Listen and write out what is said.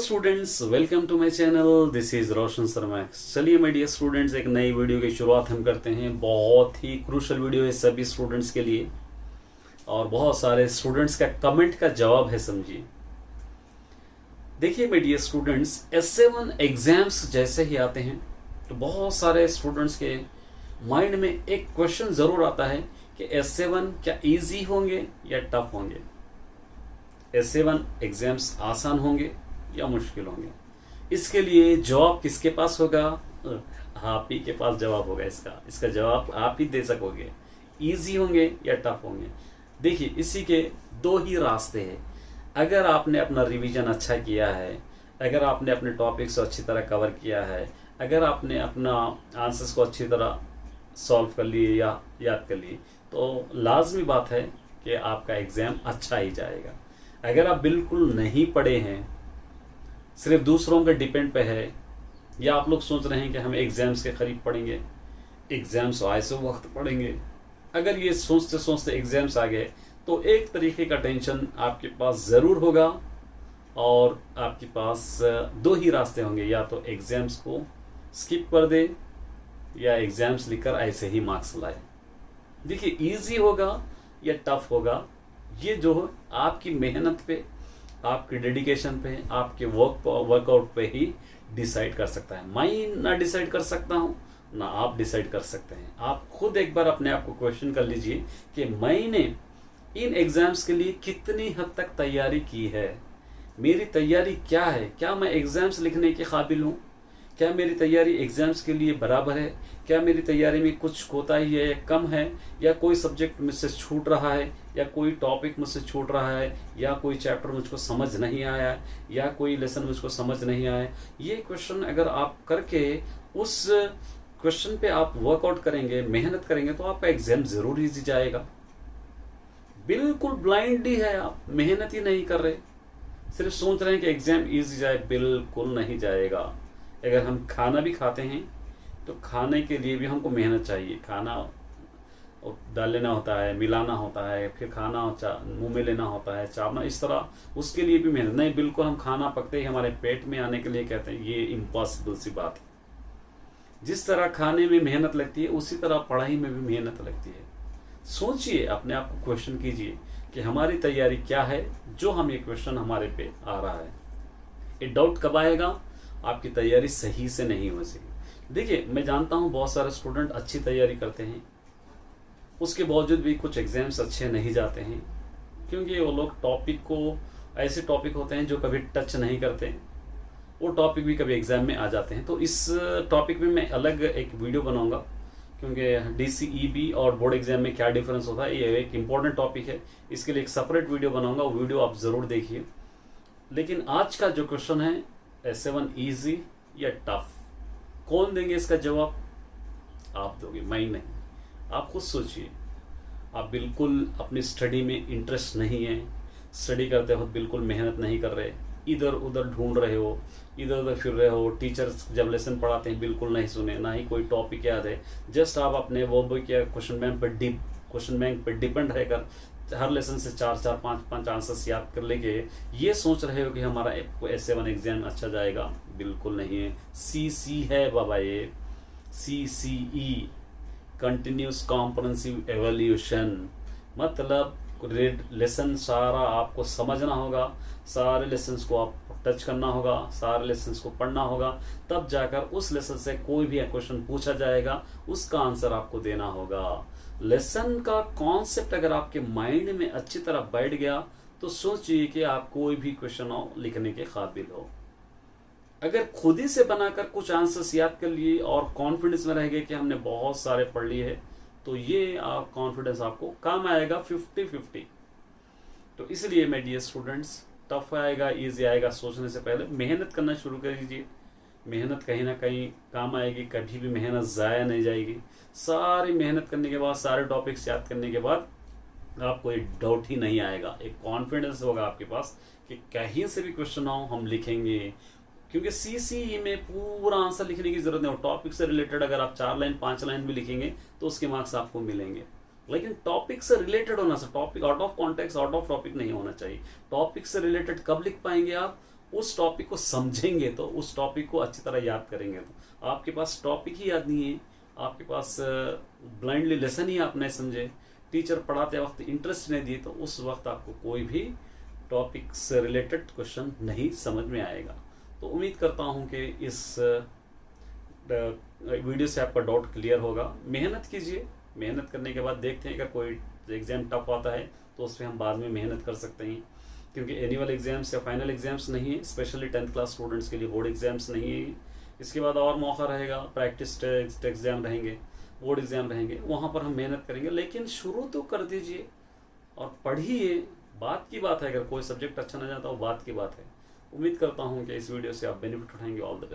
Students, welcome to my channel. This is Roshan Sharma. चलिए my dear students, एक नई video की शुरुआत हम करते हैं। बहुत ही क्रूशल वीडियो है सभी स्टूडेंट्स के लिए और बहुत सारे स्टूडेंट्स का कमेंट का जवाब है, समझिए। देखिए my dear students, S7 exams जैसे ही आते हैं तो बहुत सारे स्टूडेंट्स के माइंड में एक क्वेश्चन जरूर आता है कि S7 क्या इजी होंगे या टफ होंगे। S7 एग्जाम्स आसान होंगे या मुश्किल होंगे। इसके लिए जवाब किसके पास होगा? आप ही के पास जवाब होगा। इसका जवाब आप ही दे सकोगे। इजी होंगे या टफ होंगे। देखिए, इसी के दो ही रास्ते हैं। अगर आपने अपना रिवीजन अच्छा किया है, अगर आपने अपने टॉपिक्स को अच्छी तरह कवर किया है, अगर आपने अपना आंसर्स को अच्छी तरह सॉल्व कर लिए या याद कर लिए, तो लाजमी बात है कि आपका एग्ज़ाम अच्छा ही जाएगा। अगर आप बिल्कुल नहीं पढ़े हैं, सिर्फ दूसरों के डिपेंड पे है, या आप लोग सोच रहे हैं कि हम एग्ज़ाम्स के करीब पढ़ेंगे, एग्ज़ाम्स आए से वक्त पढ़ेंगे, अगर ये सोचते सोचते एग्ज़ाम्स आ गए तो एक तरीके का टेंशन आपके पास ज़रूर होगा और आपके पास दो ही रास्ते होंगे। या तो एग्ज़ाम्स को स्किप कर दे या एग्ज़ाम्स लिखकर ऐसे ही मार्क्स लाए। देखिए, इजी होगा या टफ होगा, ये जो आपकी मेहनत पे, आपकी डेडिकेशन पे, आपके वर्कआउट पे ही डिसाइड कर सकता है। मैं ना डिसाइड कर सकता हूँ, ना आप डिसाइड कर सकते हैं। आप खुद एक बार अपने आप को क्वेश्चन कर लीजिए कि मैंने इन एग्जाम्स के लिए कितनी हद तक तैयारी की है। मेरी तैयारी क्या है? क्या मैं एग्जाम्स लिखने के काबिल हूँ? क्या मेरी तैयारी एग्जाम्स के लिए बराबर है? क्या मेरी तैयारी में कुछ कोताही है, कम है, या कोई सब्जेक्ट मुझसे छूट रहा है, या कोई टॉपिक मुझसे छूट रहा है, या कोई चैप्टर मुझको समझ नहीं आया, या कोई लेसन मुझको समझ नहीं आया। ये क्वेश्चन अगर आप करके उस क्वेश्चन पे आप वर्कआउट करेंगे, मेहनत करेंगे, तो आपका एग्जाम जरूर ईजी जाएगा। बिल्कुल ब्लाइंड ही है, आप मेहनत ही नहीं कर रहे, सिर्फ सोच रहे हैं कि एग्जाम ईजी जाए, बिल्कुल नहीं जाएगा। अगर हम खाना भी खाते हैं तो खाने के लिए भी हमको मेहनत चाहिए। खाना डाल लेना होता है, मिलाना होता है, फिर खाना मुंह में लेना होता है, चावना, इस तरह उसके लिए भी मेहनत नहीं। बिल्कुल हम खाना पकते ही हमारे पेट में आने के लिए कहते हैं, ये इम्पॉसिबल सी बात है। जिस तरह खाने में मेहनत लगती है, उसी तरह पढ़ाई में भी मेहनत लगती है। सोचिए, अपने आप को क्वेश्चन कीजिए कि हमारी तैयारी क्या है जो हम ये क्वेश्चन हमारे पे आ रहा है। ये डाउट कब आएगा? आपकी तैयारी सही से नहीं हो सकी। देखिए, मैं जानता हूँ बहुत सारे स्टूडेंट अच्छी तैयारी करते हैं, उसके बावजूद भी कुछ एग्जाम्स अच्छे नहीं जाते हैं, क्योंकि वो लोग टॉपिक को, ऐसे टॉपिक होते हैं जो कभी टच नहीं करते, वो टॉपिक भी कभी एग्जाम में आ जाते हैं। तो इस टॉपिक में मैं अलग एक वीडियो बनाऊंगा, क्योंकि DCEB और बोर्ड एग्जाम में क्या डिफरेंस होता है, ये एक इम्पॉर्टेंट टॉपिक है। इसके लिए एक सेपरेट वीडियो बनाऊंगा, वो वीडियो आप ज़रूर देखिए। लेकिन आज का जो क्वेश्चन है, S7 इजी या टफ, कौन देंगे इसका जवाब? आप दोगे, मैं नहीं। आप खुद सोचिए। आप बिल्कुल अपनी स्टडी में इंटरेस्ट नहीं है, स्टडी करते वक्त बिल्कुल मेहनत नहीं कर रहे, इधर उधर ढूंढ रहे हो, इधर उधर फिर रहे हो, टीचर्स जब लेसन पढ़ाते हैं बिल्कुल नहीं सुने, ना ही कोई टॉपिक याद है। जस्ट आप अपने वो क्वेश्चन बैंक पर डिपेंड रहकर हर लेसन से 4-4, 5-5 आंसर्स याद कर लेके ये सोच रहे हो कि हमारा S7 एग्जाम अच्छा जाएगा। बिल्कुल नहीं है। CC है बाबा, ये CCE, कंटिन्यूस कॉम्प्रिहेंसिव एवल्यूशन। मतलब लेसन सारा आपको समझना होगा, सारे लेसन्स को आप टच करना होगा, सारे लेसन्स को पढ़ना होगा, तब जाकर उस लेसन से कोई भी क्वेश्चन पूछा जाएगा, उसका आंसर आपको देना होगा। लेसन का कॉन्सेप्ट अगर आपके माइंड में अच्छी तरह बैठ गया तो सोचिए कि आप कोई भी क्वेश्चन लिखने के काबिल हो। अगर खुद ही से बनाकर कुछ आंसर्स याद कर लिए और कॉन्फिडेंस में रह गए कि हमने बहुत सारे पढ़ लिए हैं, तो ये कॉन्फिडेंस आपको काम आएगा 50-50। तो इसलिए मेरे डियर स्टूडेंट्स, टफ आएगा इजी आएगा, सोचने से पहले मेहनत करना शुरू कर दीजिए। मेहनत कहीं ना कहीं काम आएगी, कभी भी मेहनत ज़ाया नहीं जाएगी। सारी मेहनत करने के बाद, सारे टॉपिक्स याद करने के बाद आपको एक डाउट ही नहीं आएगा, एक कॉन्फिडेंस होगा आपके पास कि कहीं से भी क्वेश्चन आओ हम लिखेंगे। क्योंकि CCE में पूरा आंसर लिखने की जरूरत नहीं हो। टॉपिक से रिलेटेड अगर आप 4 लाइन 5 लाइन भी लिखेंगे तो उसके मार्क्स आपको मिलेंगे। लेकिन टॉपिक से रिलेटेड होना चाहिए। Topic out of context, out of topic नहीं होना चाहिए। टॉपिक से रिलेटेड कब लिख पाएंगे आप? उस टॉपिक को समझेंगे तो, उस टॉपिक को अच्छी तरह याद करेंगे तो। आपके पास टॉपिक ही याद नहीं है, आपके पास ब्लाइंडली लेसन ही आप नहीं समझे, टीचर पढ़ाते वक्त इंटरेस्ट नहीं दिए, तो उस वक्त आपको कोई भी टॉपिक से रिलेटेड क्वेश्चन नहीं समझ में आएगा। तो उम्मीद करता हूं कि इस वीडियो से आपका डाउट क्लियर होगा। मेहनत कीजिए, मेहनत करने के बाद देखते हैं अगर कोई एग्ज़ाम टफ आता है तो उस पर हम बाद में मेहनत कर सकते हैं, क्योंकि एनुअल एग्जाम्स या फाइनल एग्जाम्स नहीं है, स्पेशली 10th क्लास स्टूडेंट्स के लिए बोर्ड एग्जाम्स नहीं है। इसके बाद और मौका रहेगा, प्रैक्टिस टेस्ट एग्ज़ाम रहेंगे, बोर्ड एग्ज़ाम रहेंगे, वहाँ पर हम मेहनत करेंगे। लेकिन शुरू तो कर दीजिए और पढ़िए। बात की बात है, अगर कोई सब्जेक्ट अच्छा ना जाता वो बात की बात है। उम्मीद करता हूँ कि इस वीडियो से आप बेनिफिट उठाएंगे। All the best.